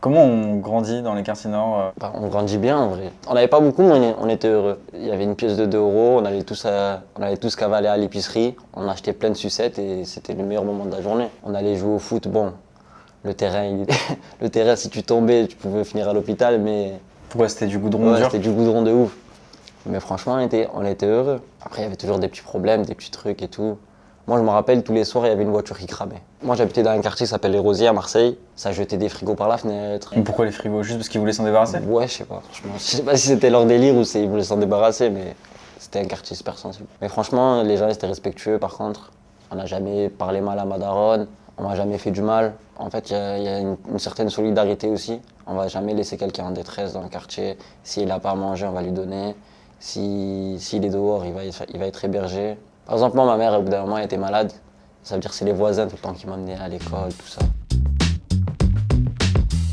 Comment on grandit dans les quartiers nord On grandit bien en vrai. On n'avait pas beaucoup, mais on était heureux. Il y avait une pièce de 2 euros, on allait tous cavaler à l'épicerie, on achetait plein de sucettes et c'était le meilleur moment de la journée. On allait jouer au foot, bon, le terrain, le terrain si tu tombais, tu pouvais finir à l'hôpital, mais Pourquoi c'était du goudron ouais, dur? c'était du goudron de ouf. Mais franchement, on était heureux. Après, il y avait toujours des petits problèmes, des petits trucs et tout. Moi, je me rappelle, tous les soirs, il y avait une voiture qui cramait. Moi, j'habitais dans un quartier qui s'appelle Les Rosiers à Marseille. Ça jetait des frigos par la fenêtre. Mais pourquoi les frigos? Juste parce qu'ils voulaient s'en débarrasser? Ouais, je sais pas, franchement. Je sais pas si c'était leur délire ou s'ils voulaient s'en débarrasser, mais c'était un quartier super sensible. Mais franchement, les gens étaient respectueux par contre. On n'a jamais parlé mal à ma daronne, on m'a jamais fait du mal. En fait, il y a une certaine solidarité aussi. On va jamais laisser quelqu'un en détresse dans le quartier. S'il n'a pas à manger, on va lui donner. S'il est dehors, il va être hébergé. Par exemple, moi, ma mère, au bout d'un moment, elle était malade. Ça veut dire que c'est les voisins tout le temps qui m'emmenaient à l'école, tout ça.